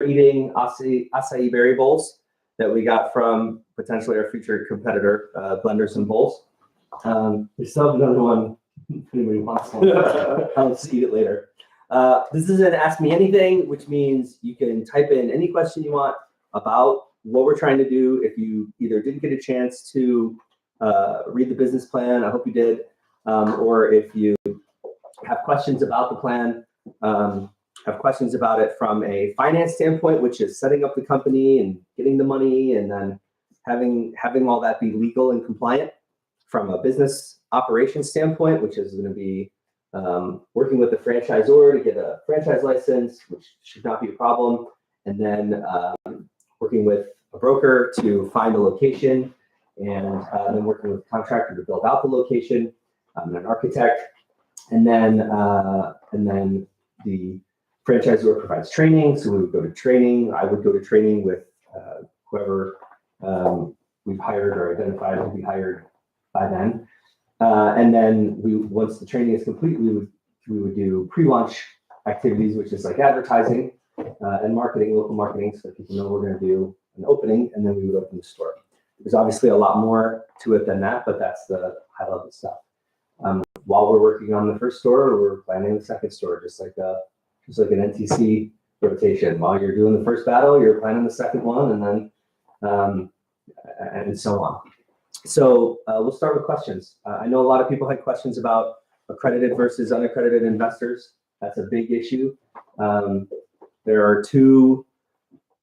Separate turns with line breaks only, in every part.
eating acai berry bowls that we got from potentially our future competitor, Blenders and Bowls. We still have another one if anybody wants one. I'll just eat it later. This is an Ask Me Anything, which means you can type in any question you want about what we're trying to do. If you either didn't get a chance to read the business plan, I hope you did, or if you have questions about the plan, have questions about it from a finance standpoint, which is setting up the company and getting the money, and then having all that be legal and compliant. From a business operations standpoint, which is going to be working with the franchisor to get a franchise license, which should not be a problem, and then working with a broker to find a location, and then working with a contractor to build out the location, an architect, and then the franchisor provides training. So we would go to training. I would go to training with whoever we've hired or identified will be hired by then. And then once the training is complete, we would do pre-launch activities, which is like advertising and marketing, local marketing, so that people know we're going to do an opening, and then we would open the store. There's obviously a lot more to it than that, but that's the high level stuff. While we're working on the first store, we're planning the second store, just like an NTC rotation. While you're doing the first battle, you're planning the second one, and then and so on. So we'll start with questions. I know a lot of people had questions about accredited versus unaccredited investors. That's a big issue. There are two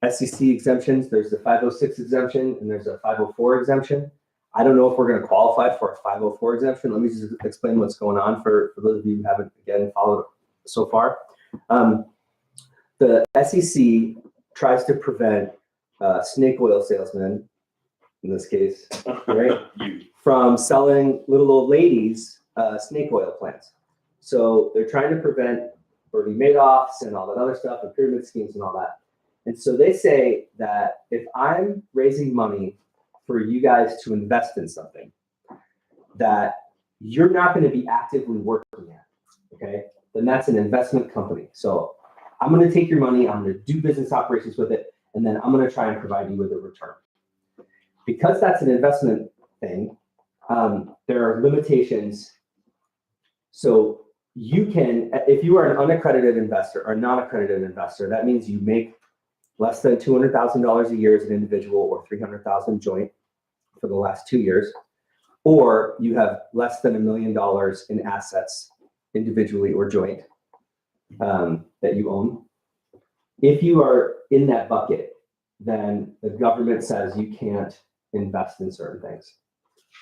SEC exemptions. There's the 506 exemption and there's a 504 exemption. I don't know if we're going to qualify for a 504 exemption. Let me just explain what's going on for those of you who haven't, again, followed so far. The SEC tries to prevent snake oil salesmen, in this case, right, from selling little old ladies snake oil plants. So they're trying to prevent Bernie Madoffs and all that other stuff, and pyramid schemes and all that. And so they say that if I'm raising money for you guys to invest in something that you're not going to be actively working at, okay, then that's an investment company. So I'm going to take your money, I'm going to do business operations with it, and then I'm going to try and provide you with a return. Because that's an investment thing, there are limitations. So you can, if you are an unaccredited investor or non-accredited investor, that means you make less than $200,000 a year as an individual or $300,000 joint for the last 2 years, or you have less than $1 million in assets individually or joint that you own. If you are in that bucket, then the government says you can't invest in certain things.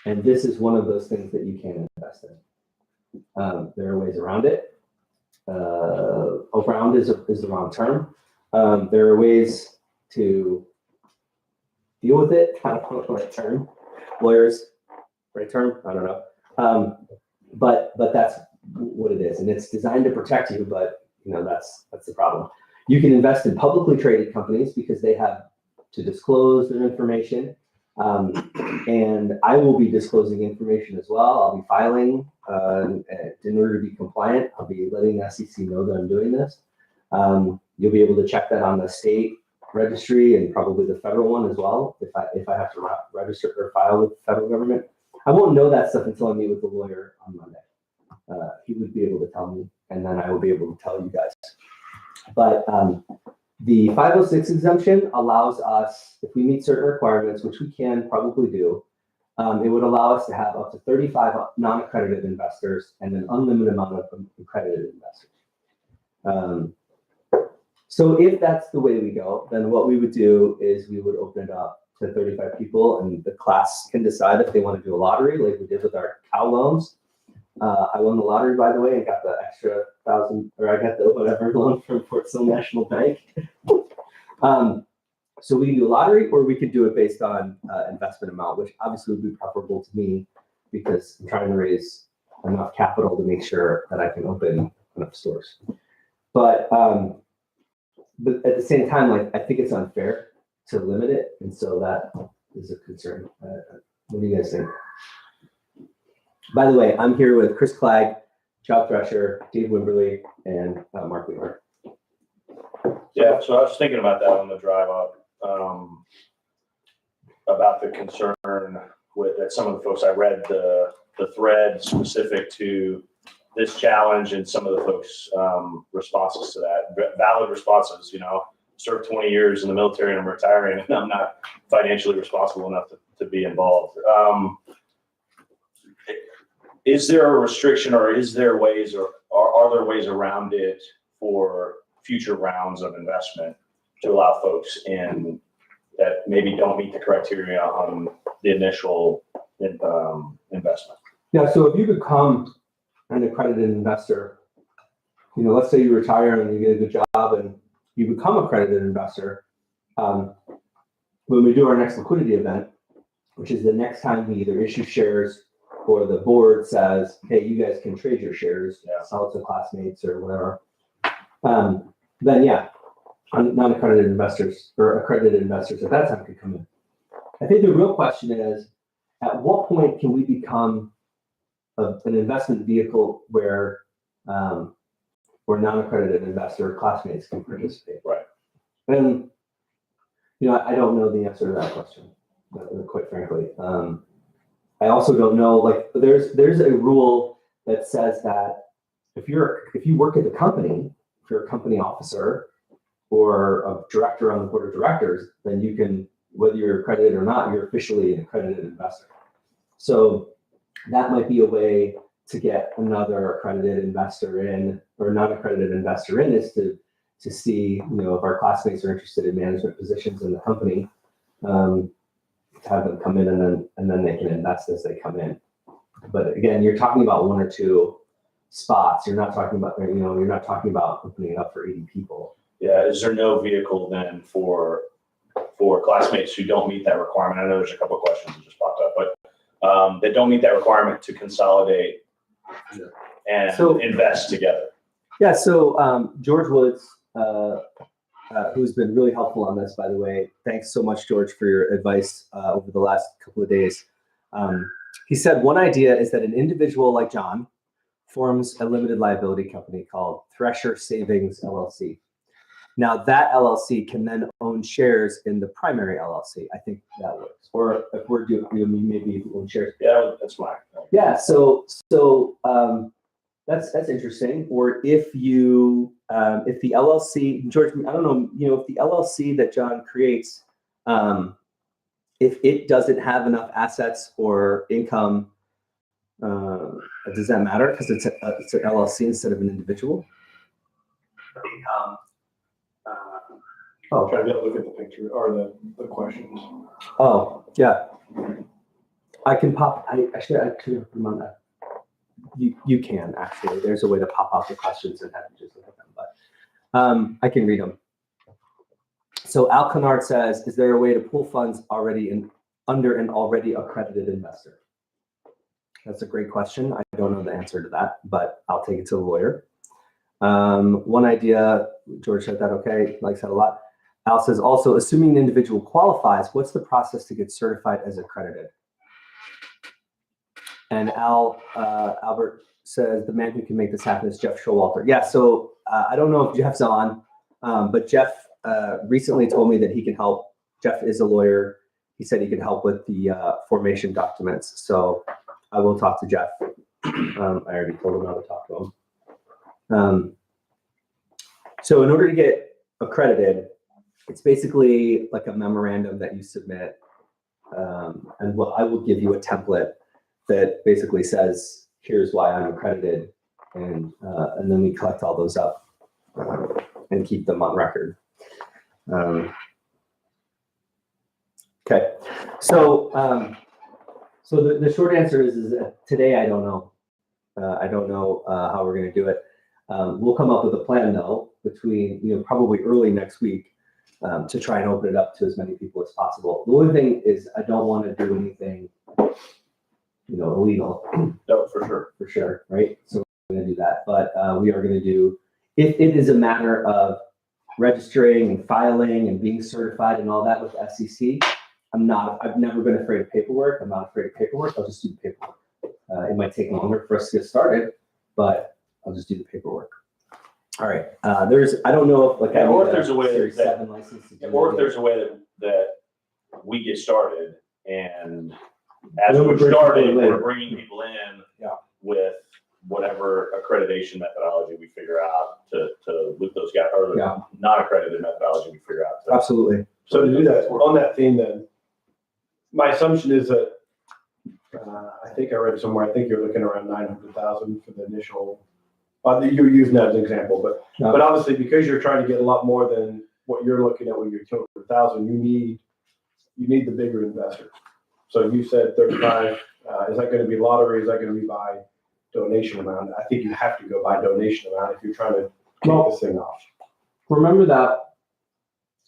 And this is one of those things that you can invest in. There are ways around it. Around is the wrong term. There are ways to deal with it. I don't know the right term. Lawyers, right term? I don't know. But that's what it is, and it's designed to protect you. But that's the problem. You can invest in publicly traded companies because they have to disclose their information, and I will be disclosing information as well. I'll be filing in order to be compliant. I'll be letting the SEC know that I'm doing this. You'll be able to check that on the state registry and probably the federal one as well if I have to register or file with the federal government. I won't know that stuff until I meet with the lawyer on Monday. He would be able to tell me, and then I will be able to tell you guys. But the 506 exemption allows us, if we meet certain requirements, which we can probably do, it would allow us to have up to 35 non-accredited investors and an unlimited amount of accredited investors. So if that's the way we go, then what we would do is we would open it up to 35 people, and the class can decide if they want to do a lottery like we did with our cow loans. I won the lottery, by the way, and got the extra $1,000, or I got the whatever loan from Fort Sill National Bank. So we can do a lottery, or we could do it based on investment amount, which obviously would be preferable to me because I'm trying to raise enough capital to make sure that I can open enough stores. But at the same time, I think it's unfair to limit it, and so that is a concern. What do you guys think? By the way, I'm here with Chris Clegg, Chuck Thresher, Dave Wimberly, and Mark Weaver.
Yeah, so I was thinking about that on the drive up, about the concern with that some of the folks, I read the thread specific to this challenge and some of the folks' responses to that, valid responses, served 20 years in the military and I'm retiring and I'm not financially responsible enough to be involved. Is there a restriction or is there ways or are there ways around it for future rounds of investment to allow folks in that maybe don't meet the criteria on the initial investment?
Yeah, so if you become an accredited investor, let's say you retire and you get a good job and you become an accredited investor, when we do our next liquidity event, which is the next time we either issue shares or the board says, hey, you guys can trade your shares, sell it to classmates or whatever, then yeah, non-accredited investors or accredited investors at that time could come in. I think the real question is, at what point can we become an investment vehicle where non-accredited investor classmates can participate?
Right.
And I don't know the answer to that question, quite frankly. I also don't know, like, there's a rule that says that if you work at the company, if you're a company officer or a director on the board of directors, then you can, whether you're accredited or not, you're officially an accredited investor. So that might be a way to get another accredited investor in or non-accredited investor in, is to see, if our classmates are interested in management positions in the company, to have them come in and then they can invest as they come in. But again, you're talking about one or two spots. You're not talking about, you're not talking about opening it up for 80 people.
Yeah, is there no vehicle then for classmates who don't meet that requirement? I know there's a couple of questions that just popped up, but that don't meet that requirement to consolidate and invest together.
Yeah, so George Woods, who's been really helpful on this, by the way. Thanks so much, George, for your advice over the last couple of days. He said one idea is that an individual like John forms a limited liability company called Thresher Savings LLC. Now that LLC can then own shares in the primary LLC. I think that works. Or if we're doing, maybe own shares.
Yeah, that's fine.
Yeah, so that's interesting. Or if the LLC, George, I don't know, if the LLC that John creates, if it doesn't have enough assets or income, does that matter? Because it's an LLC instead of an individual.
I'm trying to look at the picture or the questions.
Oh, yeah. I can pop. I should put them on that. You can actually. There's a way to pop out the questions and have you just look at them, but I can read them. So Al Kennard says, is there a way to pool funds under an already accredited investor? That's a great question. I don't know the answer to that, but I'll take it to the lawyer. One idea, George said that, okay, likes that a lot. Al says, also, assuming an individual qualifies, what's the process to get certified as accredited? And Albert says, the man who can make this happen is Jeff Showalter. Yeah, so I don't know if Jeff's on, but Jeff recently told me that he can help. Jeff is a lawyer. He said he could help with the formation documents. So I will talk to Jeff. I already told him I would talk to him. So in order to get accredited, it's basically like a memorandum that you submit. And I will give you a template that basically says, here's why I'm accredited. And then we collect all those up and keep them on record. Okay, so the short answer is that today I don't know. I don't know how we're going to do it. We'll come up with a plan though between probably early next week to try and open it up to as many people as possible. The only thing is I don't want to do anything illegal.
No, for
sure, right? So we're going to do that, but we are going to do, if it is a matter of registering and filing and being certified and all that with SEC, I've never been afraid of paperwork. I'm not afraid of paperwork. I'll just do the paperwork. It might take longer for us to get started, but I'll just do the paperwork. All right, I don't know if like.
Yeah,
I
or
need
if there's a way
Series
that-
7 license to do
Or if
it.
there's a way that we get started and as
Then we
we're
bring people
starting,
in
we're
later.
bringing people in
Yeah.
with whatever accreditation methodology we figure out to loop those guys, or
Yeah.
not accredited methodology we figure out. to-
Absolutely.
So to do that, on that theme then, my assumption is that, I think I read it somewhere, I think you're looking around 900,000 for the initial, you're using that as an example, but
Yeah.
but obviously because you're trying to get a lot more than what you're looking at with your 200,000, you need the bigger investor. So you said 35, is that gonna be lottery, is that gonna be by donation amount? I think you have to go by donation amount if you're trying to kick this thing off.
Remember that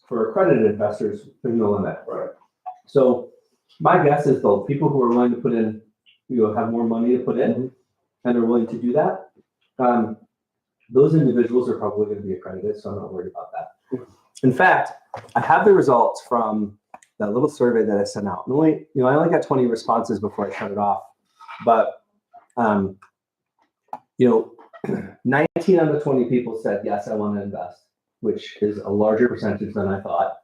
for accredited investors, there's no limit.
Right.
So my guess is though, people who are willing to put in, have more money to put in and are willing to do that, those individuals are probably going to be accredited, so I'm not worried about that. In fact, I have the results from that little survey that I sent out. I only got 20 responses before I shut it off, but 19 out of 20 people said, yes, I want to invest, which is a larger percentage than I thought.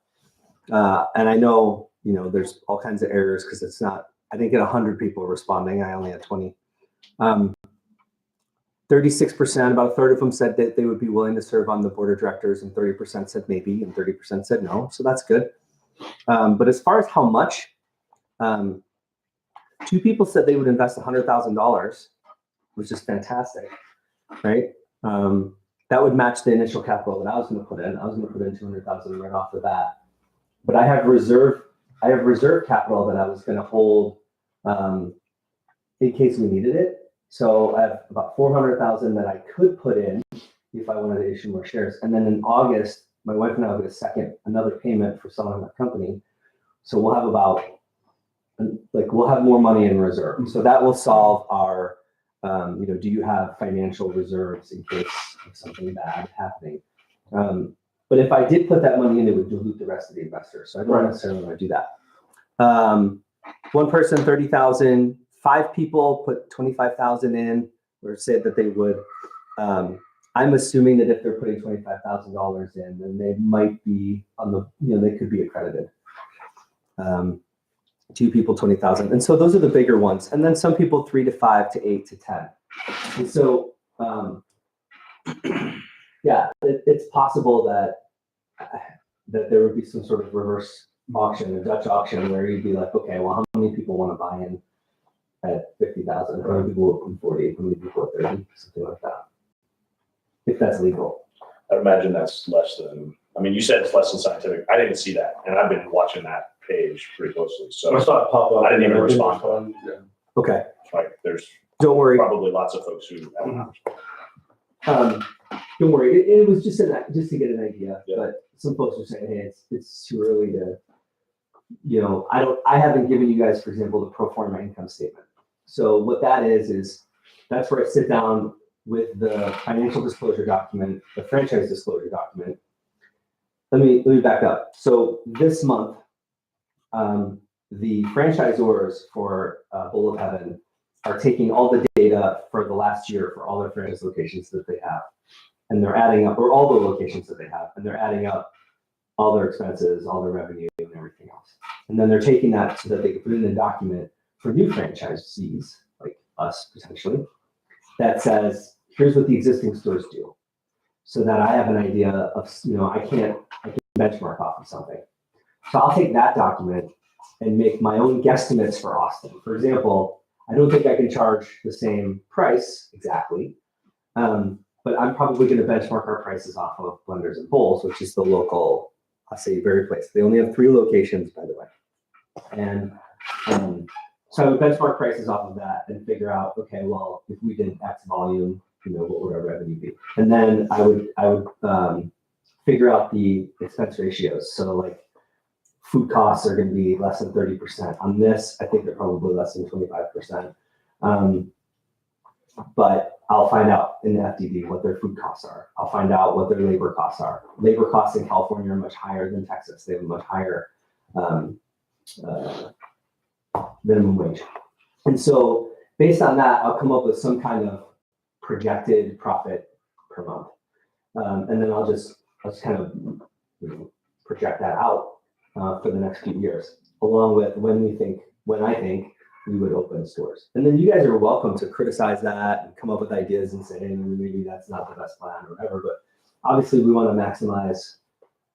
And I know, there's all kinds of errors because it's not, I didn't get 100 people responding. I only had 20. 36%, about a third of them said that they would be willing to serve on the board of directors, and 30% said maybe, and 30% said no. So that's good. But as far as how much, 2 people said they would invest $100,000, which is fantastic, right? That would match the initial capital that I was going to put in. I was going to put in 200,000 right off the bat. But I have reserve capital that I was going to hold in case we needed it. So I have about 400,000 that I could put in if I wanted to issue more shares. And then in August, my wife and I will get another payment for selling that company. So we'll have we'll have more money in reserve. So that will solve our, do you have financial reserves in case of something bad happening? But if I did put that money in, it would dilute the rest of the investors. So I don't necessarily want to do that. One person, 30,000. 5 people put 25,000 in, or said that they would. I'm assuming that if they're putting $25,000 in, then they might be on the, they could be accredited. 2 people, 20,000, and so those are the bigger ones. And then some people 3 to 5 to 8 to 10. And so, it's possible that there would be some sort of reverse auction, a Dutch auction, where you'd be like, okay, well, how many people want to buy in at 50,000? How many people will put 40? How many people at 30? Something like that. If that's legal.
I'd imagine that's less than, you said it's less than scientific. I didn't see that, and I've been watching that page pretty closely. So
I saw it pop up.
I didn't even respond.
Yeah.
Okay.
like there's
Don't worry.
probably lots of folks who haven't responded.
Don't worry. It was just to get an idea.
Yeah.
But some folks are saying, hey, it's too early to, I haven't given you guys, for example, the pro forma income statement. So what that is that's where I sit down with the financial disclosure document, the franchise disclosure document. Let me back up. So this month, the franchisors for Bowl of Heaven are taking all the data for the last year for all their franchise locations that they have. And they're adding up, or all the locations that they have, and they're adding up all their expenses, all their revenue, and everything else. And then they're taking that so that they can put in a document for new franchisees, like us potentially, that says, here's what the existing stores do. So that I have an idea of, I can benchmark off of something. So I'll take that document and make my own guesstimates for Austin. For example, I don't think I can charge the same price exactly, but I'm probably going to benchmark our prices off of Blenders and Bowls, which is the local, I'll say, very place. They only have 3 locations, by the way. And so I would benchmark prices off of that and figure out, okay, well, if we did X volume, what would our revenue be? And then I would figure out the expense ratios. So like food costs are going to be less than 30%. On this, I think they're probably less than 25%. But I'll find out in the FDD what their food costs are. I'll find out what their labor costs are. Labor costs in California are much higher than Texas. They have a much higher minimum wage. And so based on that, I'll come up with some kind of projected profit per month. And then I'll just kind of project that out for the next few years, along with when I think we would open stores. And then you guys are welcome to criticize that and come up with ideas and say, hey, maybe that's not the best plan or whatever. But obviously, we want to maximize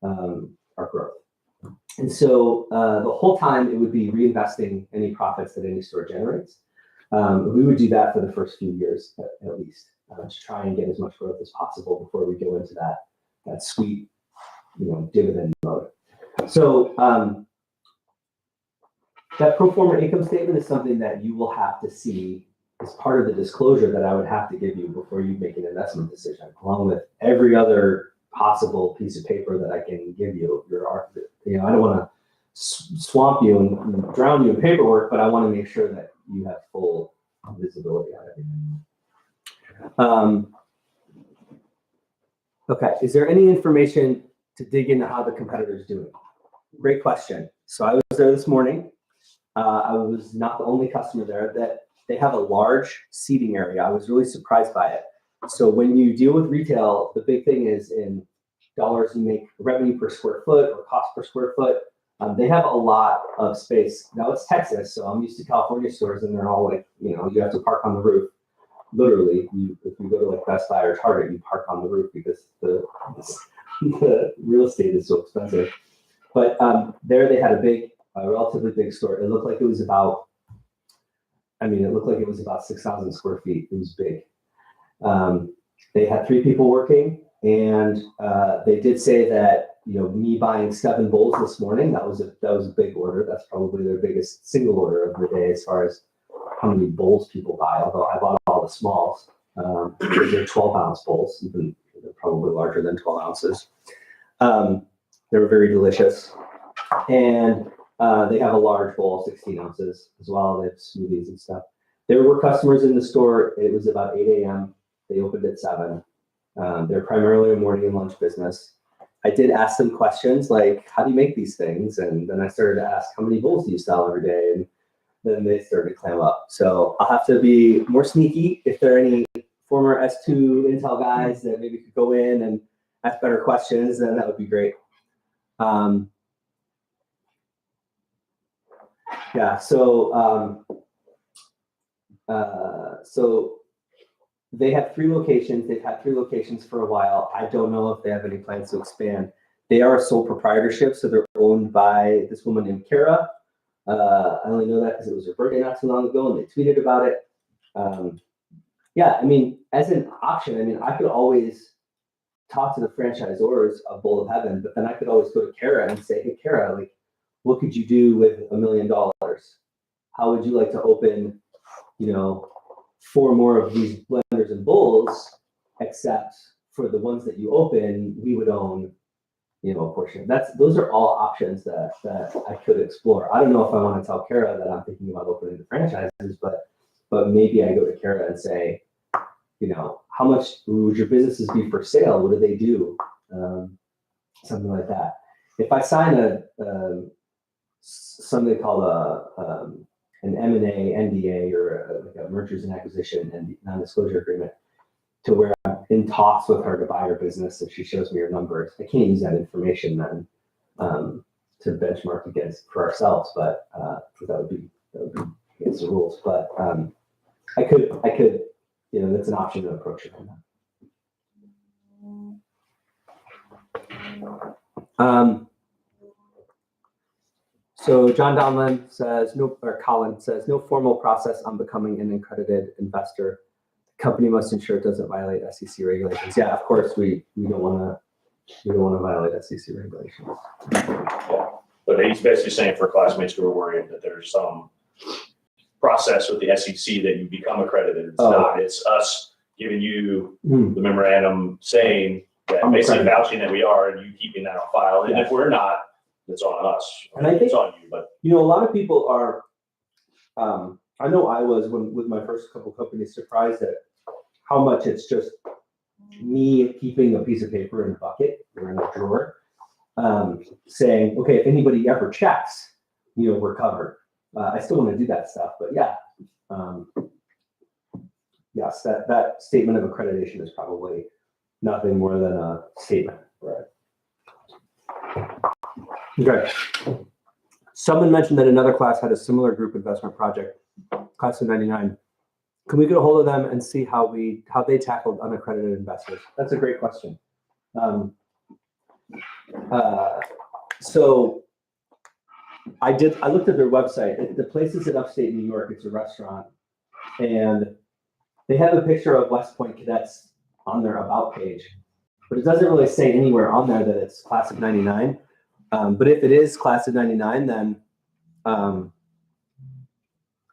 our growth. And so the whole time, it would be reinvesting any profits that any store generates. We would do that for the first few years, at least, to try and get as much growth as possible before we go into that sweet, dividend mode. So that pro forma income statement is something that you will have to see as part of the disclosure that I would have to give you before you make an investment decision, along with every other possible piece of paper that I can give you. I don't want to swamp you and drown you in paperwork, but I want to make sure that you have full visibility on everything. Okay, is there any information to dig into how the competitor's doing? Great question. So I was there this morning. I was not the only customer there. That they have a large seating area. I was really surprised by it. So when you deal with retail, the big thing is in dollars you make revenue per square foot or cost per square foot. They have a lot of space. Now it's Texas, so I'm used to California stores, and they're all like, you have to park on the roof. Literally, if you go to like Best Buy or Target, you park on the roof because the real estate is so expensive. But there they had a relatively big store. It looked like it was about 6,000 square feet. It was big. They had 3 people working, and they did say that, me buying 7 bowls this morning, that was a big order. That's probably their biggest single order of the day as far as how many bowls people buy, although I bought all the smalls. They're 12-ounce bowls, even they're probably larger than 12 ounces. They were very delicious. And they have a large bowl, 16 ounces as well. They have smoothies and stuff. There were customers in the store. It was about 8 a.m. They opened at 7. They're primarily a morning and lunch business. I did ask them questions like, how do you make these things? And then I started to ask, how many bowls do you sell every day? And then they started to clam up. So I'll have to be more sneaky. If there are any former S2 Intel guys that maybe could go in and ask better questions, then that would be great. So they have 3 locations. They've had 3 locations for a while. I don't know if they have any plans to expand. They are a sole proprietorship, so they're owned by this woman named Kara. I only know that because it was her birthday not too long ago, and they tweeted about it. As an option, I could always talk to the franchisors of Bowl of Heaven, but then I could always go to Kara and say, hey, Kara, what could you do with $1 million? How would you like to open, 4 more of these blenders and bowls, except for the ones that you open, we would own, a portion. Those are all options that I could explore. I don't know if I want to tell Kara that I'm thinking about opening the franchises, but maybe I go to Kara and say, how much would your businesses be for sale? What do they do? Something like that. If I sign something called an M&A NDA or a mergers and acquisition and non-disclosure agreement, to where I'm in talks with her to buy her business, if she shows me her numbers, I can't use that information then to benchmark against for ourselves, but that would be against the rules. But I could, that's an option to approach it on that. So John Donlin says, Colin says, no formal process on becoming an accredited investor. The company must ensure it doesn't violate SEC regulations. Yeah, of course, we don't want to violate SEC regulations.
Yeah. But he's basically saying for classmates who are worried that there's some process with the SEC that you become accredited. It's not. It's us giving you the memorandum saying that basically vouching that we are, and you keeping that on file. And if we're not, it's on us.
And I think
it's on you. But
a lot of people are. I know I was with my first couple companies surprised at how much it's just me keeping a piece of paper in a bucket or in a drawer, saying, okay, if anybody ever checks, we're covered. I still want to do that stuff, but yes, that statement of accreditation is probably nothing more than a statement.
Right.
Okay. Someone mentioned that another class had a similar group investment project, class of 99. Can we get a hold of them and see how they tackled unaccredited investors? That's a great question. So I looked at their website. The place is in upstate New York. It's a restaurant, and they have a picture of West Point cadets on their about page, but it doesn't really say anywhere on there that it's class of 99. But if it is class of 99, then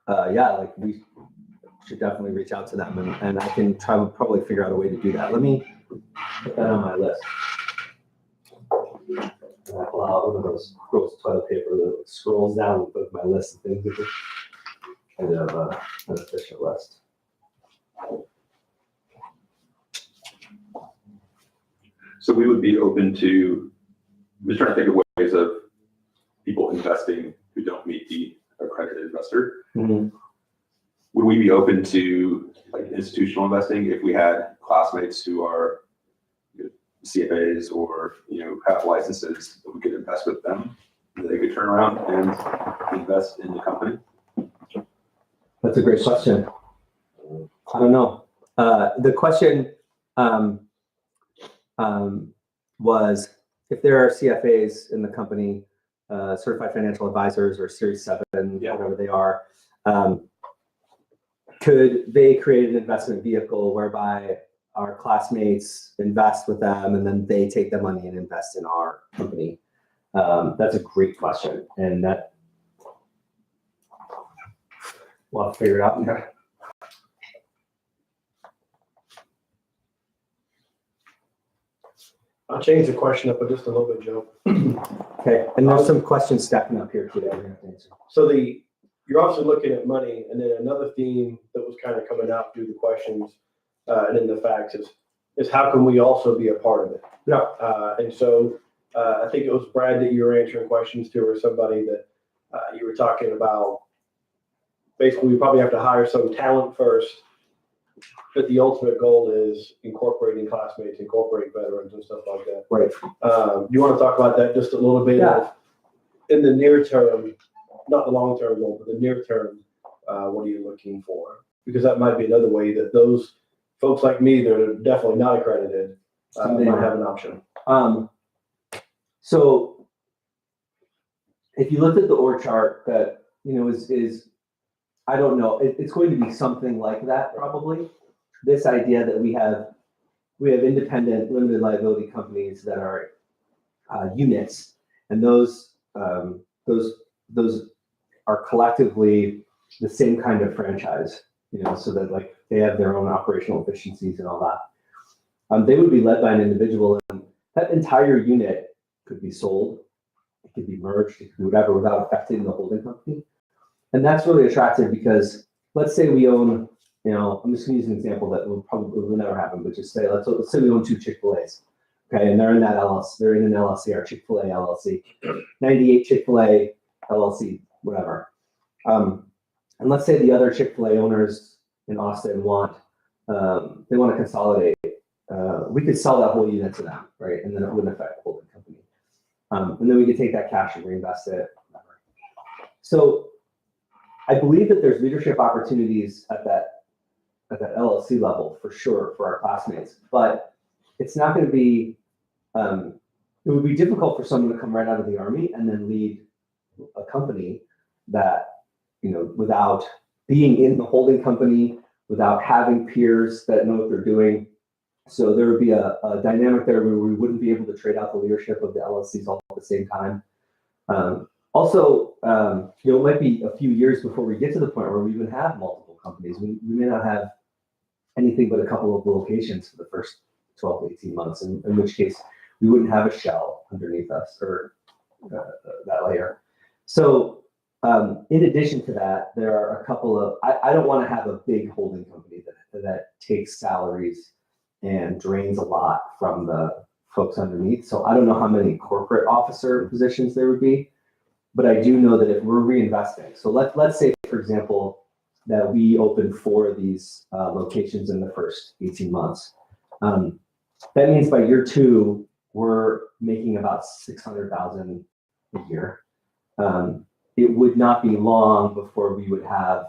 yeah, like we should definitely reach out to them, and I can probably figure out a way to do that. Let me put that on my list. Pull out one of those gross toilet paper that scrolls down with my list of things. I have an official list.
So we would be open to, I'm just trying to think of ways of people investing who don't meet the accredited investor.
Mm-hmm.
Would we be open to like institutional investing if we had classmates who are CFAs or have licenses that we could invest with them, that they could turn around and invest in the company?
That's a great question. I don't know. The question was if there are CFAs in the company, certified financial advisors or Series 7, whatever they are, could they create an investment vehicle whereby our classmates invest with them and then they take the money and invest in our company? That's a great question. And that we'll have to figure it out.
I'll change the question up just a little bit, Joe.
Okay, and there's some questions stacking up here today. We're gonna have to answer.
So you're also looking at money, and then another theme that was kind of coming out through the questions and in the facts is how can we also be a part of it?
Yeah.
And so I think it was Brad that you were answering questions to, or somebody that you were talking about. Basically, we probably have to hire some talent first, but the ultimate goal is incorporating classmates, incorporating veterans and stuff like that.
Right.
You want to talk about that just a little bit?
Yeah.
In the near term, not the long-term goal, but the near term, what are you looking for? Because that might be another way that those folks like me that are definitely not accredited might have an option.
So if you looked at the org chart that, is I don't know, it's going to be something like that probably. This idea that we have independent limited liability companies that are units, and those are collectively the same kind of franchise, so that like they have their own operational efficiencies and all that. They would be led by an individual, and that entire unit could be sold, it could be merged, it could be whatever without affecting the holding company. And that's really attractive because let's say we own, I'm just gonna use an example that will never happen, but just say, let's say we own 2 Chick-fil-A's. Okay, and they're in that LLC, they're in an LLC, our Chick-fil-A LLC, 98 Chick-fil-A LLC, whatever. And let's say the other Chick-fil-A owners in Austin they want to consolidate. We could sell that whole unit to them, right? And then it wouldn't affect the holding company. And then we could take that cash and reinvest it, whatever. So I believe that there's leadership opportunities at that LLC level for sure for our classmates, but it's not going to be, it would be difficult for someone to come right out of the Army and then lead a company that, without being in the holding company, without having peers that know what they're doing. So there would be a dynamic there where we wouldn't be able to trade out the leadership of the LLCs all at the same time. Also, it might be a few years before we get to the point where we even have multiple companies. We may not have anything but a couple of locations for the first 12 to 18 months, in which case we wouldn't have a shell underneath us or that layer. So in addition to that, there are a couple of, I don't want to have a big holding company that takes salaries and drains a lot from the folks underneath. So I don't know how many corporate officer positions there would be. But I do know that if we're reinvesting, so let's say, for example, that we open 4 of these locations in the first 18 months. that means by year 2, we're making about 600,000 a year. It would not be long before we would have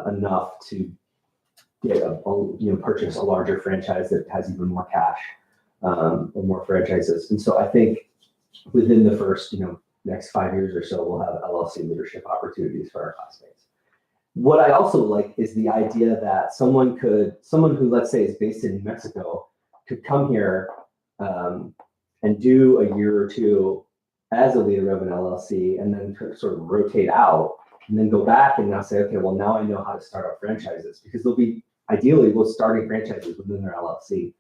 enough to get purchase a larger franchise that has even more cash or more franchises. And so I think within the first next 5 years or so, we'll have LLC leadership opportunities for our classmates. What I also like is the idea that someone who, let's say, is based in New Mexico could come here and do a year or 2 as a leader of an LLC, and then sort of rotate out, and then go back and now say, okay, well, now I know how to start up franchises, because they'll be ideally starting franchises within their LLC.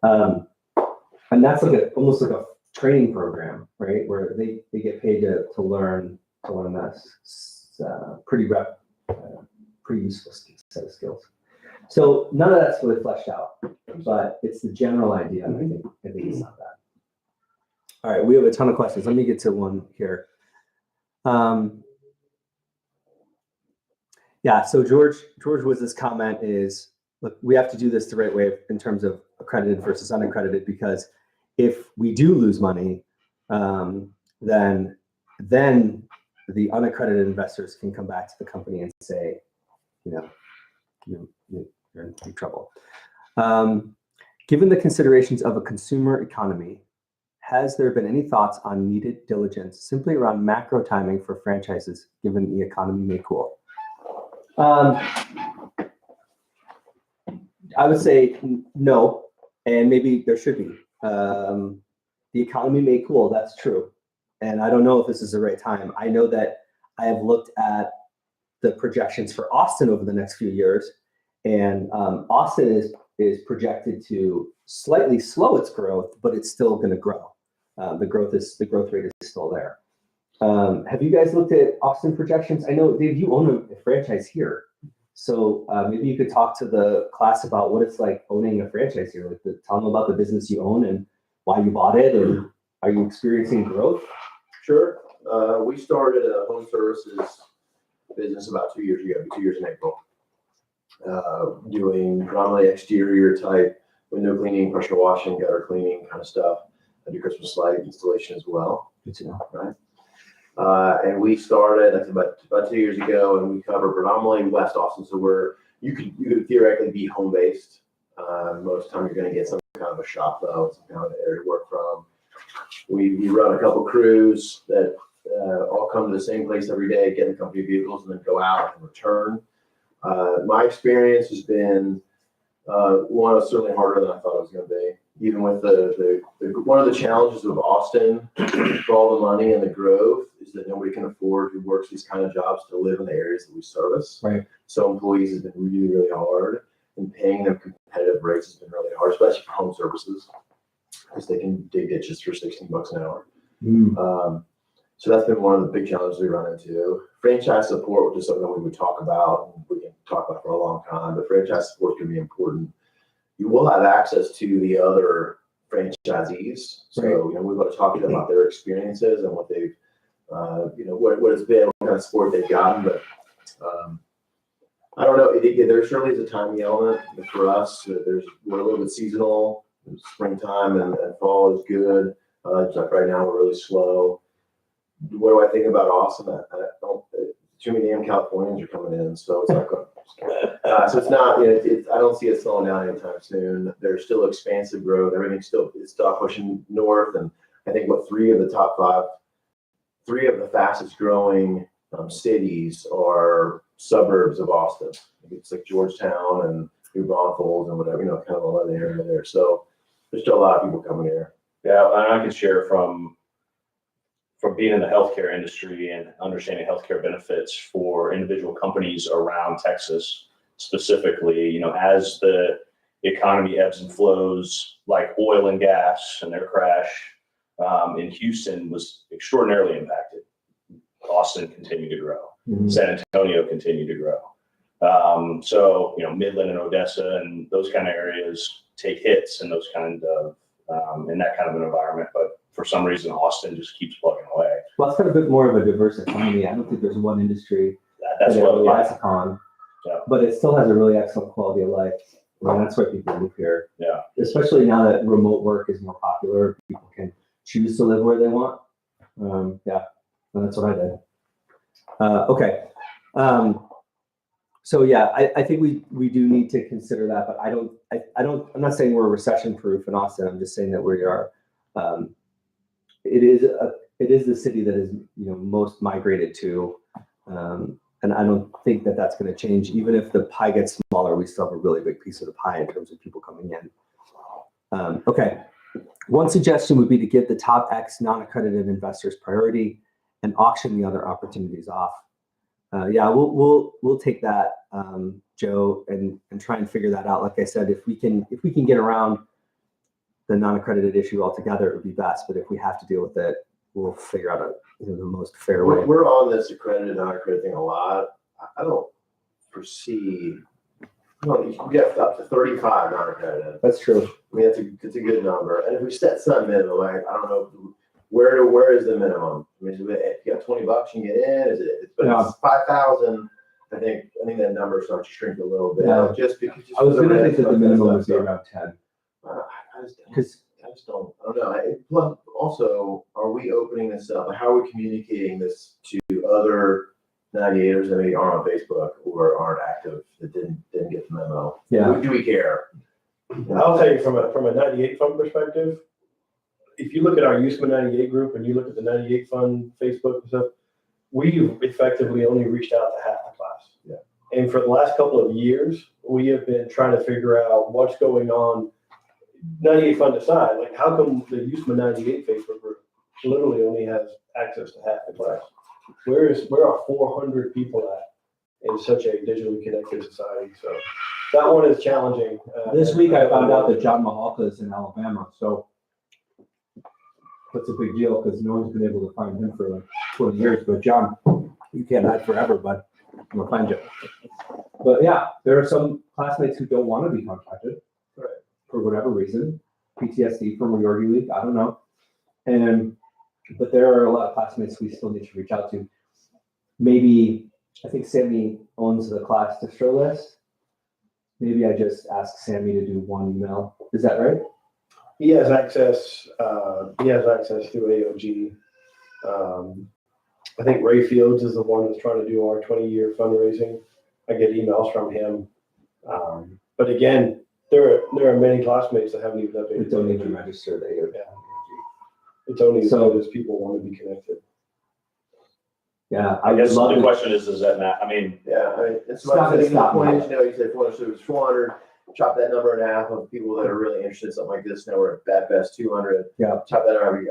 And that's almost like a training program, right? Where they get paid to learn that pretty useful set of skills. So none of that's really fleshed out, but it's the general idea. And I think it's not bad. All right, we have a ton of questions. Let me get to one here. Yeah, so George Wiz's comment is, look, we have to do this the right way in terms of accredited versus unaccredited, because if we do lose money, then the unaccredited investors can come back to the company and say, you're in big trouble. Given the considerations of a consumer economy, has there been any thoughts on needed diligence simply around macro timing for franchises, given the economy may cool? I would say no, and maybe there should be. The economy may cool, that's true. And I don't know if this is the right time. I know that I have looked at the projections for Austin over the next few years, and Austin is projected to slightly slow its growth, but it's still going to grow. The growth rate is still there. Have you guys looked at Austin projections? I know, Dave, you own a franchise here. So maybe you could talk to the class about what it's like owning a franchise here. Tell them about the business you own and why you bought it, and are you experiencing growth?
Sure. We started a home services business about 2 years ago, 2 years in April, doing predominantly exterior type window cleaning, pressure washing, gutter cleaning kind of stuff. I do Christmas light installation as well.
Good to know.
Right. And we started about 2 years ago, and we cover predominantly West Austin. So you could theoretically be home based. Most of the time you're going to get some kind of a shop though, some kind of area to work from. We run a couple crews that all come to the same place every day, get in company vehicles, and then go out and return. My experience has been one, it's certainly harder than I thought it was going to be. Even with the one of the challenges of Austin for all the money and the growth is that nobody can afford who works these kind of jobs to live in the areas that we service.
Right.
So employees have been really, really hard, and paying them competitive rates has been really hard, especially for home services, because they can dig ditches for $16 an hour. So that's been one of the big challenges we run into. Franchise support, which is something we would talk about, and we can talk about for a long time, but franchise support can be important. You will have access to the other franchisees. So, we want to talk to them about their experiences and what they've, what it's been, what kind of support they've gotten. But I don't know. There certainly is a timing element for us. We're a little bit seasonal. Springtime and fall is good. Like right now, we're really slow. What do I think about Austin? I don't. Too many damn Californians are coming in, so it's not going. So it's not. I don't see it slowing down anytime soon. There's still expansive growth. Everything's still pushing north, and I think three of the fastest growing cities are suburbs of Austin. It's like Georgetown and New Braunfels and whatever, kind of all that area there. So there's still a lot of people coming here.
Yeah, and I can share from being in the healthcare industry and understanding healthcare benefits for individual companies around Texas, specifically, as the economy ebbs and flows, like oil and gas and their crash in Houston was extraordinarily impacted. Austin continued to grow. San Antonio continued to grow. So, Midland and Odessa and those kind of areas take hits in those kind of, in that kind of an environment. But for some reason, Austin just keeps plugging away.
Well, it's got a bit more of a diverse economy. I don't think there's one industry
That's
that it
what
relies upon,
Yeah.
but it still has a really excellent quality of life. I mean, that's why people move here.
Yeah.
Especially now that remote work is more popular, people can choose to live where they want. Yeah, and that's what I did. Okay. So yeah, I think we do need to consider that, but I'm not saying we're recession proof in Austin. I'm just saying that we are, it is the city that is, most migrated to. And I don't think that that's going to change. Even if the pie gets smaller, we still have a really big piece of the pie in terms of people coming in. Okay. One suggestion would be to give the top X non-accredited investors priority and auction the other opportunities off. Yeah, we'll take that, Joe, and try and figure that out. Like I said, if we can get around the non-accredited issue altogether, it would be best. But if we have to deal with it, we'll figure out the most fair way.
We're on this accredited, non-accredited thing a lot. I don't foresee, we get up to 35 non-accredited.
That's true.
I mean, it's a good number. And if we set some minimum, I don't know, where is the minimum? I mean, if you got $20, you can get in, but it's 5,000. I think that number starts to shrink a little bit.
Yeah.
Just because.
I was going to think that the minimum would be around 10.
I
Because
don't know. Plus, also, are we opening this up? How are we communicating this to other 98ers that maybe aren't on Facebook or aren't active that didn't get the memo?
Yeah.
Do we care?
I'll tell you from a 98 fund perspective, if you look at our Usman 98 group and you look at the 98 fund Facebook and stuff, we've effectively only reached out to half the class.
Yeah.
And for the last couple of years, we have been trying to figure out what's going on. 98 fund aside, like how come the Usman 98 Facebook group literally only has access to half the class? Where are 400 people at in such a digitally connected society? So that one is challenging.
This week I found out that John Mahalka is in Alabama, so that's a big deal because no one's been able to find him for like 20 years. But John, you can't hide forever, but I'm gonna find you. But yeah, there are some classmates who don't want to be contacted for whatever reason, PTSD from Reorg Week, I don't know. But there are a lot of classmates we still need to reach out to. Maybe, I think Sammy owns the class distro list. Maybe I just ask Sammy to do one email. Is that right?
He has access. Through AOG. I think Ray Fields is the one that's trying to do our 20-year fundraising. I get emails from him. But again, there are many classmates that haven't even updated.
We don't even register the AOG.
Yeah. It's only
So-
as people want to be connected.
Yeah,
I guess
love
the
it.
question is that not, I mean,
Yeah, I mean, it's
It's not
like
gonna
the
stop
point
me.
is, you said 400, so it's 400, chop that number in half of people that are really interested in something like this. Now we're at best 200.
Yeah.
Chop that around.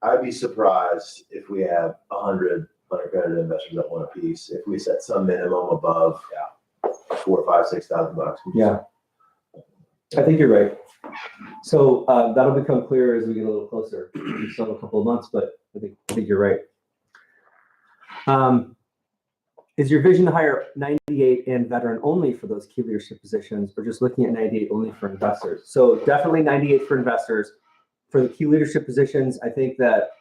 I'd be surprised if we have 100 unaccredited investors that want a piece. If we set some minimum above, $4,000, $5,000, $6,000.
Yeah. I think you're right. So that'll become clearer as we get a little closer. We still have a couple of months, but I think you're right. Is your vision to hire 98 and veteran only for those key leadership positions, or just looking at 98 only for investors? So definitely 98 for investors. For the key leadership positions, I think that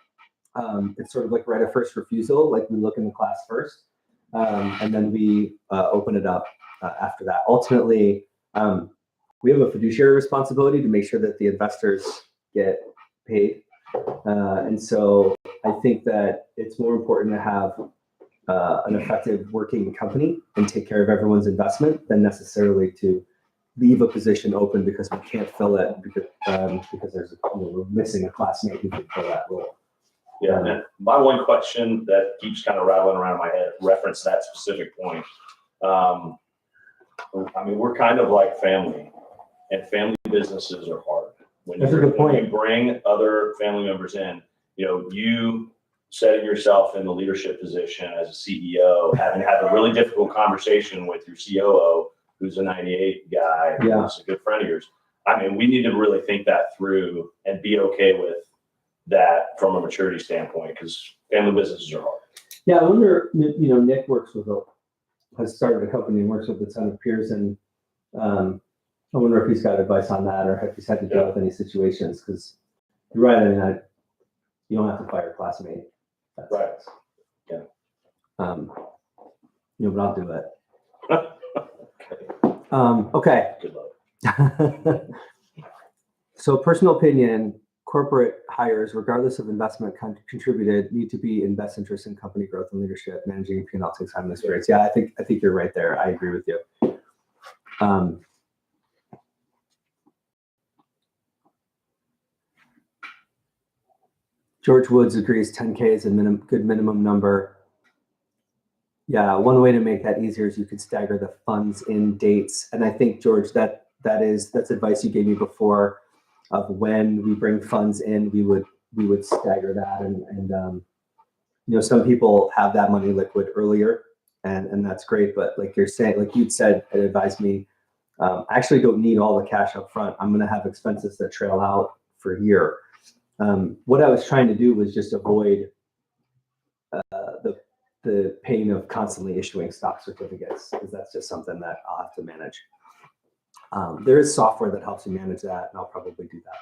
it's sort of like right of first refusal, like we look in the class first, and then we open it up after that. Ultimately, we have a fiduciary responsibility to make sure that the investors get paid. And so I think that it's more important to have an effective working company and take care of everyone's investment than necessarily to leave a position open because we can't fill it because there's we're missing a classmate who can fill that role.
yeah, and my one question that keeps kind of rattling around in my head, reference that specific point. I mean, we're kind of like family, and family businesses are hard.
That's a good point.
When you bring other family members in, you setting yourself in the leadership position as a CEO, having had a really difficult conversation with your COO, who's a 98 guy,
Yeah.
who's a good friend of yours. I mean, we need to really think that through and be okay with that from a maturity standpoint, because family businesses are hard.
Yeah, I wonder, Nick has started a company and works with a ton of peers, and I wonder if he's got advice on that or if he's had to deal with any situations, because you're right, I mean, you don't have to fire a classmate. That
Right.
sucks.
Yeah.
But I'll do it.
Okay.
Good luck.
So personal opinion, corporate hires, regardless of investment contributed, need to be in best interest in company growth and leadership. Managing P&L takes time and experience. Yeah, I think you're right there. I agree with you. George Woods agrees 10K is a good minimum number. Yeah, one way to make that easier is you could stagger the funds in dates. And I think, George, that's advice you gave me before of when we bring funds in, we would stagger that. And some people have that money liquid earlier and that's great. But like you're saying, like you'd said, it advised me, I actually don't need all the cash up front. I'm going to have expenses that trail out for a year. What I was trying to do was just avoid the pain of constantly issuing stock certificates, because that's just something that I'll have to manage. There is software that helps you manage that, and I'll probably do that.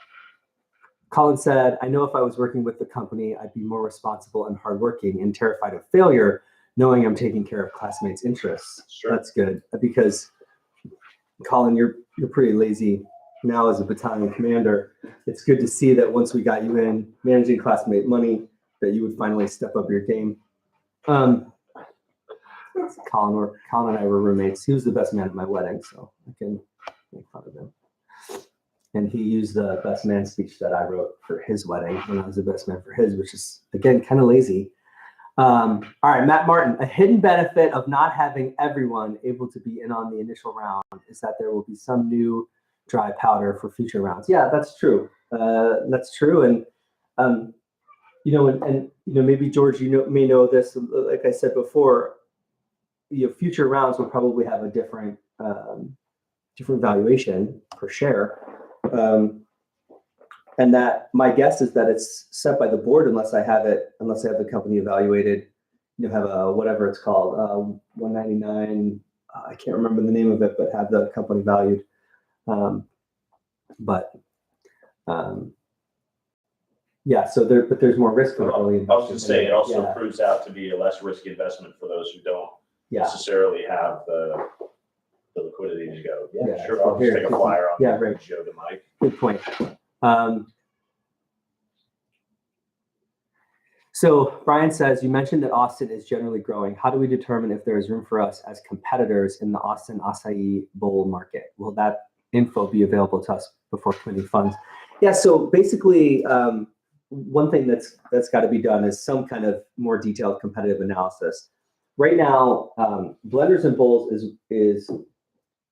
Colin said, I know if I was working with the company, I'd be more responsible and hardworking and terrified of failure, knowing I'm taking care of classmates' interests.
Sure.
That's good, because Colin, you're pretty lazy now as a battalion commander. It's good to see that once we got you in managing classmate money, that you would finally step up your game. Colin and I were roommates. He was the best man at my wedding, so I can make fun of him. And he used the best man speech that I wrote for his wedding when I was the best man for his, which is, again, kind of lazy. All right, Matt Martin, a hidden benefit of not having everyone able to be in on the initial round is that there will be some new dry powder for future rounds. Yeah, that's true. That's true. And, maybe George, may know this, like I said before, future rounds will probably have a different valuation per share. And that my guess is that it's set by the board unless I have the company evaluated, have a, whatever it's called, 199, I can't remember the name of it, but have the company valued. Yeah, so there's more risk for early investment.
I was going to say, it also
Yeah.
proves out to be a less risky investment for those who don't
Yeah,
necessarily have the liquidity to go,
Yeah,
sure,
so
I'll just
here,
take a flyer on
yeah,
the
right.
show to Mike.
good point. So Brian says, you mentioned that Austin is generally growing. How do we determine if there is room for us as competitors in the Austin Acai Bowl market? Will that info be available to us before committing funds? Yeah, so basically, one thing that's got to be done is some kind of more detailed competitive analysis. Right now, Blenders and Bowls is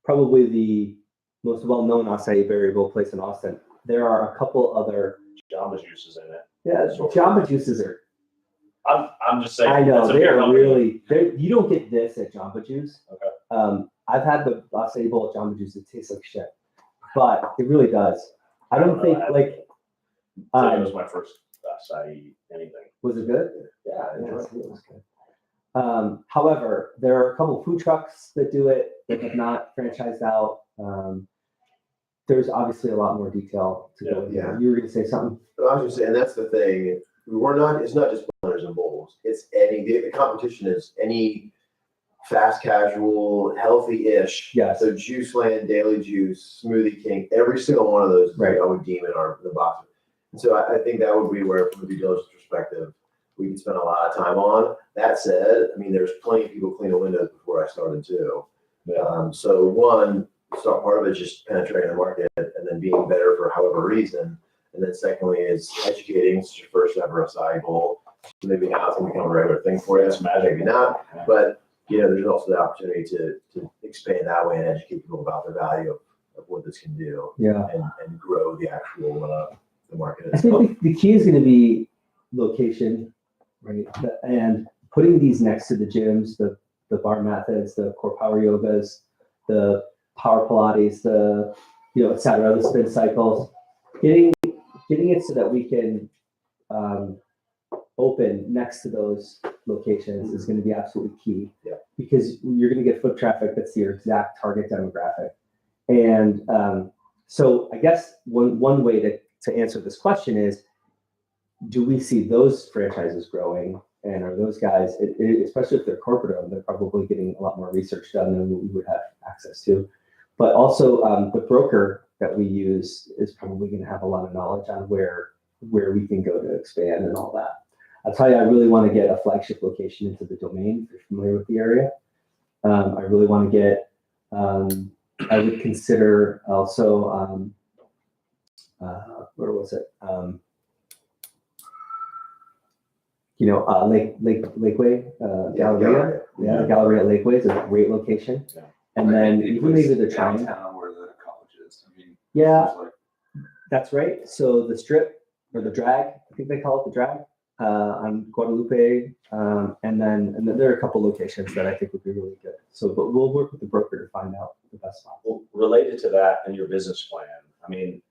probably the most well-known acai variable place in Austin. There are a couple other.
Jamba Juice is in it.
Yeah, Jamba Juices are.
I'm just saying.
I know
that's a
they
big
are
company.
really. You don't get this at Jamba Juice.
Okay.
I've had the acai bowl at Jamba Juice. It tastes like shit, but it really does. I don't think like.
So it was my first acai anything.
Was it good?
Yeah, I enjoyed
Yes, it was good. However, there are a couple of food trucks that do it that have not franchised out. There's obviously a lot more detail to go into.
Yeah.
You were going to say something?
I was just saying, that's the thing. It's not just Blenders and Bowls. It's the competition is any fast casual, healthy-ish.
Yes.
So Juice Land, Daily Juice, Smoothie King, every single one of those,
Right.
I would deem in the box. And so I think that would be where, from a due diligence perspective, we could spend a lot of time on. That said, I mean, there's plenty of people cleaning windows before I started too. So one, part of it is just penetrating the market and then being better for however reason. And then secondly is educating. It's your first ever acai bowl. So maybe now it's going to become a regular thing for you.
It's magic.
Maybe not. But, there's also the opportunity to expand that way and educate people about the value of what this can do.
Yeah.
And grow the actual the market
I
itself.
think the key is going to be location, right? And putting these next to the gyms, the bar methods, the core power yogas, the power Pilates, the et cetera, the spin cycles, getting it so that we can open next to those locations is going to be absolutely key.
Yeah.
Because you're going to get foot traffic that's your exact target demographic. And so I guess one way to answer this question is, do we see those franchises growing? And are those guys, especially if they're corporate owned, they're probably getting a lot more research done than we would have access to.
But also, the broker that we use is probably going to have a lot of knowledge on where we can go to expand and all that. I'll tell you, I really want to get a flagship location into the Domain, if you're familiar with the area. I really want to get, I would consider also, where was it? Lakeway, Galleria. Yeah, Galleria Lakeway is a great location.
Yeah.
And then even maybe the Triangle.
downtown where the college is. I mean,
Yeah,
there's like,
that's right. So the strip or the drag, I think they call it the drag, on Guadalupe. And then there are a couple locations that I think would be really good. So, but we'll work with the broker to find out the best spot.
Well, related to that and your business plan, I mean,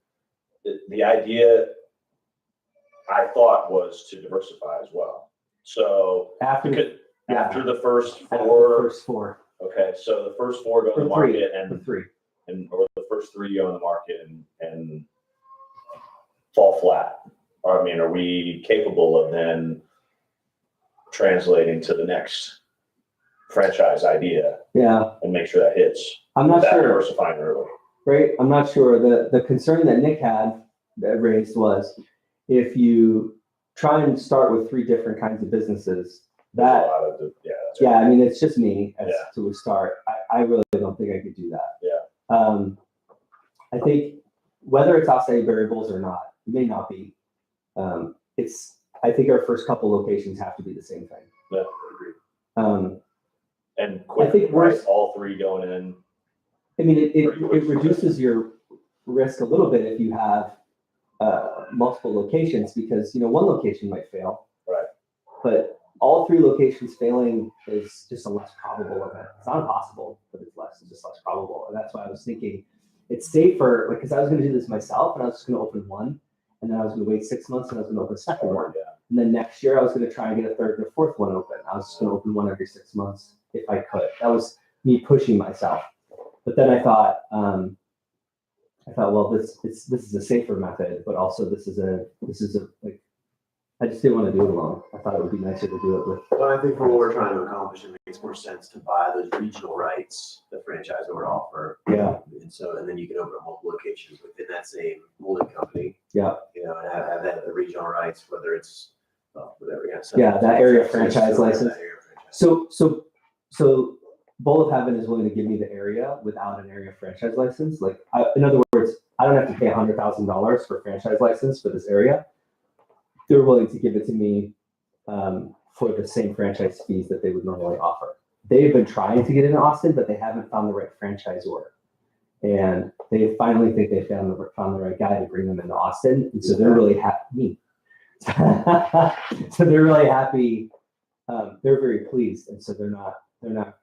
the idea I thought was to diversify as well. So
After,
after the first
after the
four,
first four,
okay, so the first four go to the
or three,
market
or
and
three.
or the first three go in the market and fall flat. Or, I mean, are we capable of then translating to the next franchise idea
Yeah,
and make sure that hits
I'm not
without
sure.
diversifying early?
Right? I'm not sure. The concern that Nick had that raised was if you try and start with three different kinds of businesses,
There's a
that,
lot of that's
yeah, I mean, it's just me as
Yeah.
to a start. I really don't think I could do that.
Yeah.
I think whether it's acai variables or not, it may not be. I think our first couple locations have to be the same thing.
Yeah, and
I
quick,
think
right?
worse-
All three going in.
I mean, it reduces your risk a little bit if you have multiple locations because, one location might fail.
Right.
But all three locations failing is just a less probable event. It's not impossible, but it's just less probable. And that's why I was thinking it's safer, because I was going to do this myself and I was just going to open one. And then I was going to wait 6 months and I was going to open a second one.
Yeah.
And then next year I was going to try and get a third and a fourth one open. I was just going to open one every 6 months if I could. That was me pushing myself. But then I thought, well, this is a safer method, but also this is a like, I just didn't want to do it alone. I thought it would be nicer to do it with.
But I think for what we're trying to accomplish, it makes more sense to buy those regional rights the franchisor would offer.
Yeah.
And then you can open up multiple locations within that same holding company.
Yeah.
And have that the regional rights, whether it's whatever.
Yeah, that area franchise license.
That area franchise.
So Bowl of Heaven is willing to give me the area without an area franchise license. Like, in other words, I don't have to pay $100,000 for franchise license for this area. They're willing to give it to me for the same franchise fees that they would normally offer. They've been trying to get into Austin, but they haven't found the right franchisor. And they finally think they found the right guy to bring them into Austin. And so they're really happy. So they're really happy. They're very pleased. And so they're gonna,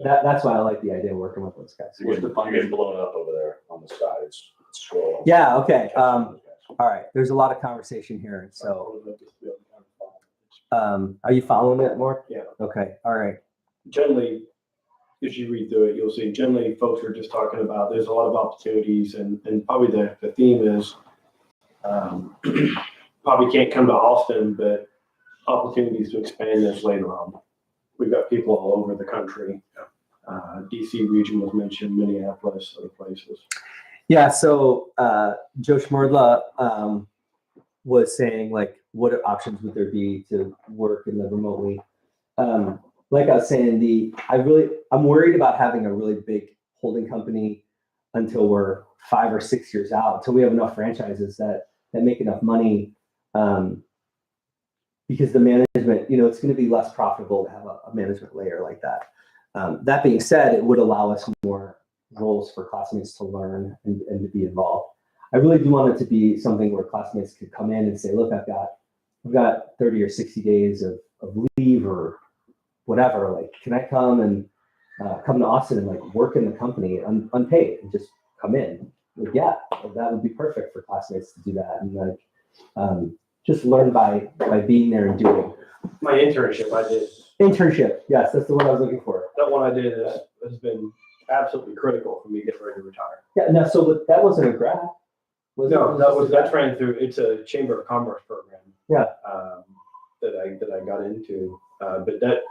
that's why I like the idea of working with those guys.
You're getting blown up over there on the side. It's scroll.
Yeah, okay. All right, there's a lot of conversation here. So, are you following it more?
Yeah.
Okay, all right.
Generally, as you read through it, you'll see generally folks are just talking about there's a lot of opportunities and probably the theme is probably can't come to Austin, but opportunities to expand this later on. We've got people all over the country. DC region was mentioned, Minneapolis, other places.
Yeah, so Joe Schmerdla was saying, like, what options would there be to work in the remotely? Like I was saying, I'm worried about having a really big holding company until we're 5 or 6 years out, until we have enough franchises that make enough money. Because the management, it's going to be less profitable to have a management layer like that. That being said, it would allow us more roles for classmates to learn and to be involved. I really do want it to be something where classmates could come in and say, look, I've got 30 or 60 days of leave or whatever. Like, can I come to Austin and like work in the company unpaid and just come in? Like, yeah, that would be perfect for classmates to do that. And like, just learn by being there and doing.
My internship I did.
Internship, yes, that's the word I was looking for.
That one I did has been absolutely critical for me getting ready to retire.
Yeah, no, so that wasn't a grad.
No, that ran through. It's a Chamber of Commerce program.
Yeah.
That I got into, but that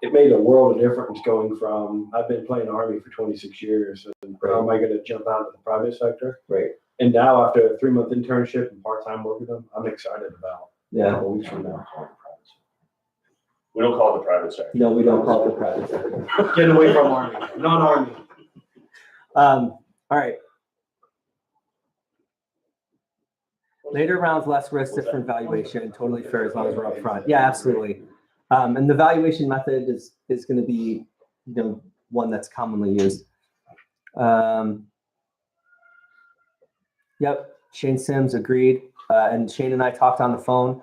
it made a world of difference going from, I've been playing Army for 26 years, and how am I gonna jump out to the private sector?
Right.
And now after a 3-month internship and part-time work with them, I'm excited about a
Yeah.
couple weeks from now.
We don't call it the private sector.
No, we don't call it the private sector.
Get away from Army, non-Army.
All right. Later rounds, less risk, different valuation, totally fair as long as we're upfront. Yeah, absolutely. And the valuation method is going to be, one that's commonly used. Yep, Shane Sims agreed. And Shane and I talked on the phone.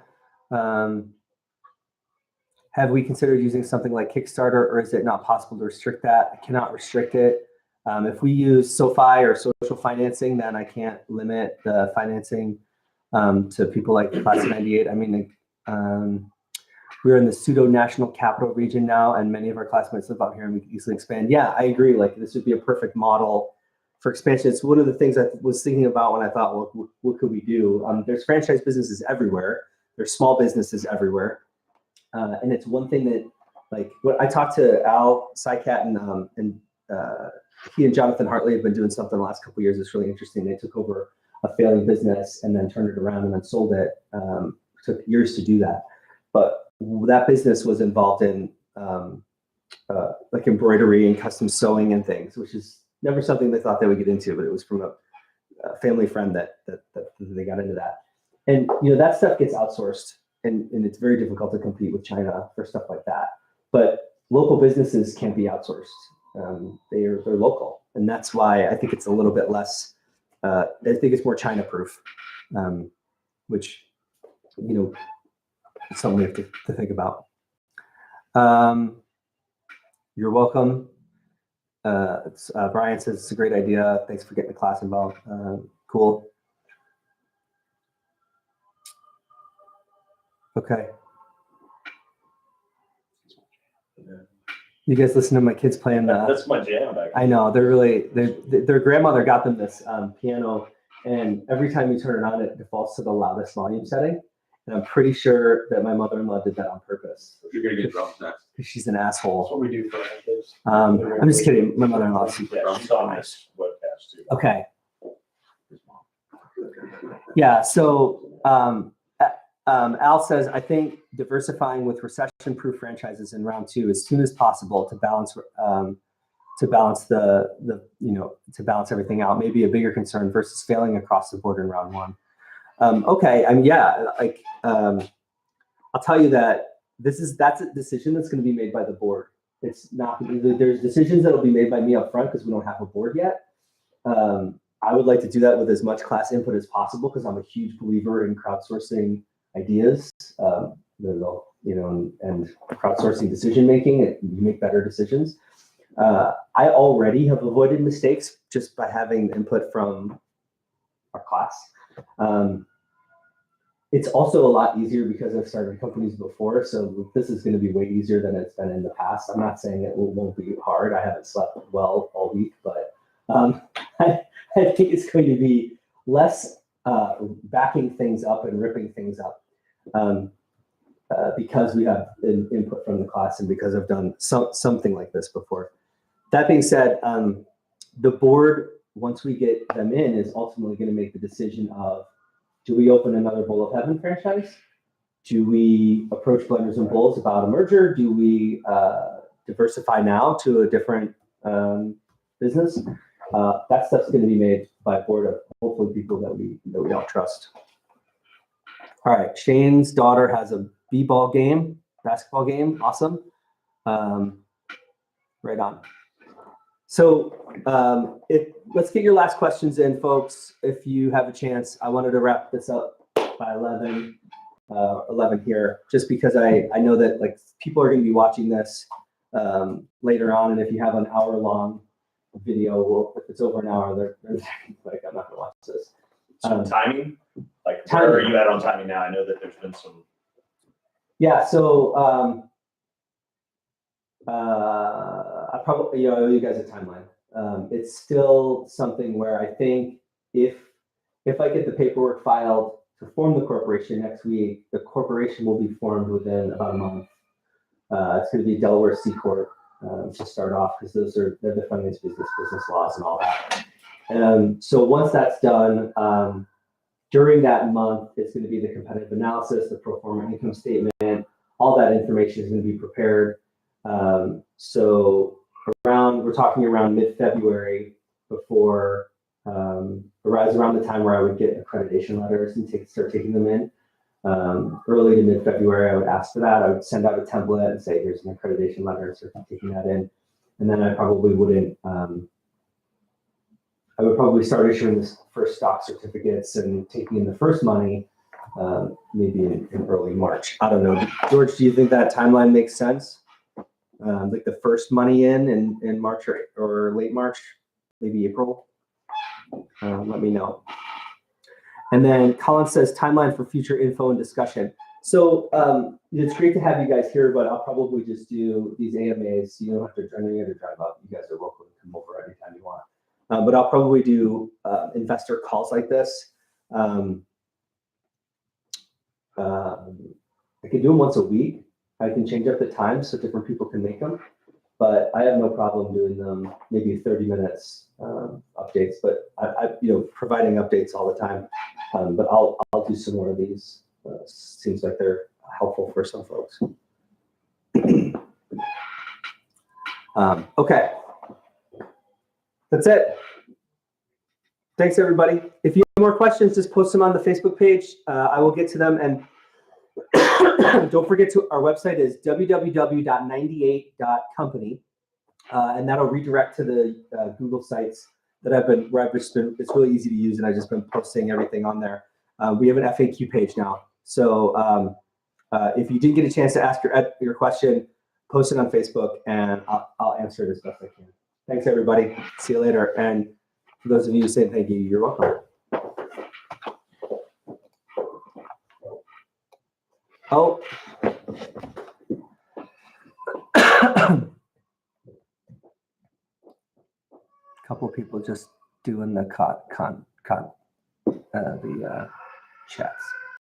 Have we considered using something like Kickstarter, or is it not possible to restrict that? I cannot restrict it. If we use SoFi or social financing, then I can't limit the financing to people like Class of 98. I mean, we're in the pseudo-national capital region now, and many of our classmates live out here, and we can easily expand. Yeah, I agree. Like, this would be a perfect model for expansion. It's one of the things I was thinking about when I thought, well, what could we do? There's franchise businesses everywhere. There's small businesses everywhere. And it's one thing that, like, what I talked to Al Sycat, and he and Jonathan Hartley have been doing something the last couple of years. It's really interesting. They took over a failing business and then turned it around and then sold it. Took years to do that, but that business was involved in like embroidery and custom sewing and things, which is never something they thought they would get into. But it was from a family friend that they got into that. And that stuff gets outsourced, and it's very difficult to compete with China for stuff like that. But local businesses can't be outsourced. They're local, and that's why I think it's a little bit less. I think it's more China proof, which it's something we have to think about. You're welcome. Brian says it's a great idea. Thanks for getting the class involved. Cool. Okay. You guys listen to my kids playing the.
That's my jam back.
I know their grandmother got them this piano, and every time you turn it on, it defaults to the loudest volume setting. And I'm pretty sure that my mother-in-law did that on purpose.
You're gonna get drums next.
Because she's an
That's
asshole.
what we do for our kids.
I'm just kidding. My mother-in-law's super
Yeah, she's on this webcast too.
Okay. Yeah. So Al says, I think diversifying with recession-proof franchises in round 2 as soon as possible to balance everything out may be a bigger concern versus failing across the board in round 1. Okay. I'll tell you that that's a decision that's going to be made by the board. It's not. There's decisions that will be made by me up front because we don't have a board yet. I would like to do that with as much class input as possible because I'm a huge believer in crowdsourcing ideas, and crowdsourcing decision making. You make better decisions. I already have avoided mistakes just by having input from our class. It's also a lot easier because I've started companies before, so this is going to be way easier than it's been in the past. I'm not saying it won't be hard. I haven't slept well all week, but I think it's going to be less backing things up and ripping things up because we have input from the class and because I've done something like this before. That being said, the board, once we get them in, is ultimately going to make the decision of, do we open another Bowl of Heaven franchise? Do we approach Blenders and Bowls about a merger? Do we diversify now to a different business? That stuff's going to be made by a board of hopefully people that we all trust. All right, Shane's daughter has a b-ball game, basketball game. Awesome. Right on. So let's get your last questions in, folks. If you have a chance, I wanted to wrap this up by 11 here, just because I know that people are going to be watching this later on, and if you have an hour-long video, if it's over an hour, they're like, I'm not going to watch this.
So timing, where are you at on timing now? I know that there's been some.
Yeah. So. I probably, I owe you guys a timeline. It's still something where I think if I get the paperwork filed to form the corporation next week, the corporation will be formed within about a month. It's going to be Delaware C Corp to start off because they're defining as business laws and all that. So once that's done, during that month, it's going to be the competitive analysis, the pro forma income statement, all that information is going to be prepared. So we're talking around mid-February before, around the time where I would get accreditation letters and start taking them in. Early to mid-February, I would ask for that. I would send out a template and say, here's an accreditation letter, start taking that in. And then I probably wouldn't, I would probably start issuing the first stock certificates and taking in the first money, maybe in early March. I don't know. George, do you think that timeline makes sense? Like the first money in March or late March, maybe April? Let me know. And then Colin says timeline for future info and discussion. So it's great to have you guys here, but I'll probably just do these AMAs. You don't have to join me or drive up. You guys are welcome to come over anytime you want. But I'll probably do investor calls like this. I can do them once a week. I can change up the time so different people can make them. But I have no problem doing them maybe 30 minutes updates. But I providing updates all the time. But I'll do some more of these. Seems like they're helpful for some folks. Okay. That's it. Thanks, everybody. If you have more questions, just post them on the Facebook page. I will get to them. And don't forget our website is www.98.company. And that'll redirect to the Google sites that it's really easy to use. And I've just been posting everything on there. We have an FAQ page now. So if you didn't get a chance to ask your question, post it on Facebook and I'll answer it as best I can. Thanks, everybody. See you later. And for those of you who say thank you, you're welcome. Oh. A couple of people just doing the chats.